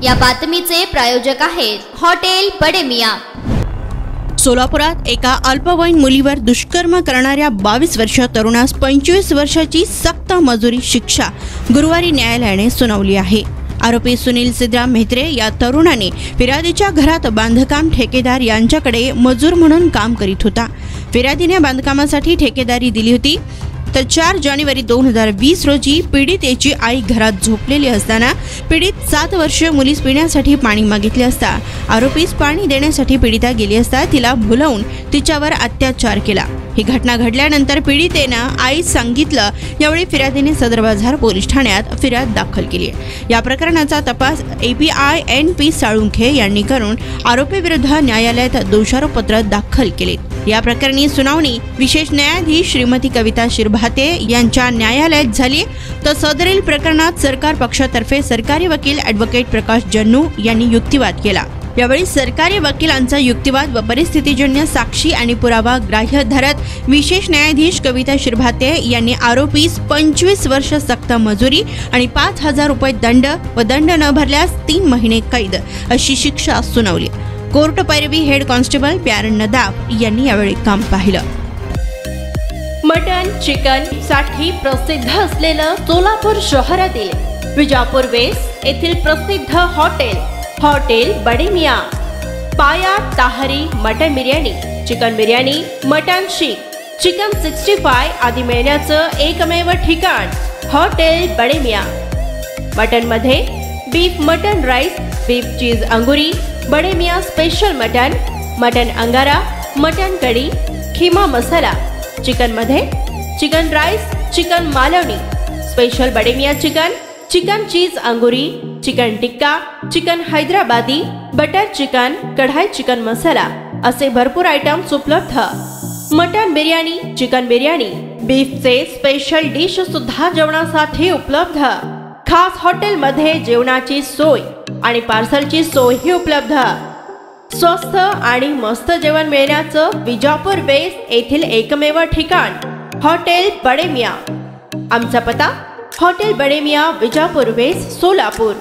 या बातमीचे प्रायोजक आहेत हॉटेल बडे मियां। सोलापुरात एका अल्पवयीन मुलीवर दुष्कर्म करणाऱ्या 22 वर्षीय तरुणास 25 वर्षाची सक्त मजुरी शिक्षा गुरुवारी न्यायालयाने सुनावली आहे। आरोपी सुनील सिद्धराम मेहत्रे या तरुणाने फिर्यादीच्या घरात बांधकाम ठेकेदार यांच्याकडे मजूर म्हणून काम करीत होता। फिर्यादीने बांधकामासाठी ठेकेदारी दिली होती। तर 4 जानेवारी 2020 रोजी पीडितेची आई घरात झोपलेली असताना पीडित 7 वर्षीय मुलीस पिण्यासाठी पाणी मागितले असता आरोपीस पाणी देण्यासाठी पीडिता गेली असता तिला भुलवून तिच्यावर अत्याचार केला। ही घटना घडल्यानंतर पीडितेनं आईस सांगितलं। यावेळी फिर्यादीने सदर बाजार पोलीस ठाण्यात फिर्याद दाखल केली आहे। या प्रकरणाचा तपास API-NP साळुंखे यांनी करून आरोपीविरुद्ध न्यायालयात दोषारोपपत्र दाखल केले। या प्रकरणी सुनावणी विशेष न्यायाधीश श्रीमती कविता शिरभाते यांच्या न्यायालयात झाली। तर सदरील प्रकरणात सरकार पक्षातर्फे सरकारी वकील ॲडव्होकेट प्रकाश जन्नू यांनी युक्तिवाद केला। यावेळी सरकारी वकिलांचा युक्तिवाद व परिस्थितीजन्य साक्षी आणि पुरावा ग्राह्य धरत विशेष न्यायाधीश कविता शिरभाते यांनी आरोपीस 25 वर्ष सक्त मजुरी आणि 5,000 रुपये दंड व दंड न भरल्यास 3 महिने कैद अशी शिक्षा सुनावली। कोर्ट पैरवी हेड कॉन्स्टेबल प्यारण नदाब यांनी यावेळी काम पाहिलं। मटन चिकन साठी प्रसिद्ध असलेलं सोलापूर शहरातील विजापूर वेस्ट येथील प्रसिद्ध हॉटेल बडे मियां। पाया ताहरी mutton biryani, chicken biryani, mutton शीख, चिकन 65 आदी मिळण्याचं एकमेव ठिकाण हॉटेल बडे मियां। मटन मध्ये beef mutton rice, beef cheese अंगुरी, Bade Miyan special mutton, mutton अंगारा, मटन कढी, खीमा मसाला। चिकन मध्ये chicken rice, chicken Malvani, special Bade Miyan chicken, chicken cheese अंगुरी, chicken tikka, chicken Hyderabadi, butter chicken, kadai chicken masala असे भरपूर आयटम्स उपलब्ध। मटन बिर्याणी, चिकन बिर्याणी, बीफचे स्पेशल डिश सुद्धा जेवणासाठी उपलब्ध। खास हॉटेलमध्ये जेवणाची सोय आणि पार्सलची सोयही उपलब्ध। स्वस्त आणि मस्त जेवण मिळण्याचं विजापूर वेस्ट येथील एकमेव ठिकाण हॉटेल बडे मियां। आमचा पत्ता हॉटेल बडे मियां, विजापूर वेस्ट, सोलापूर।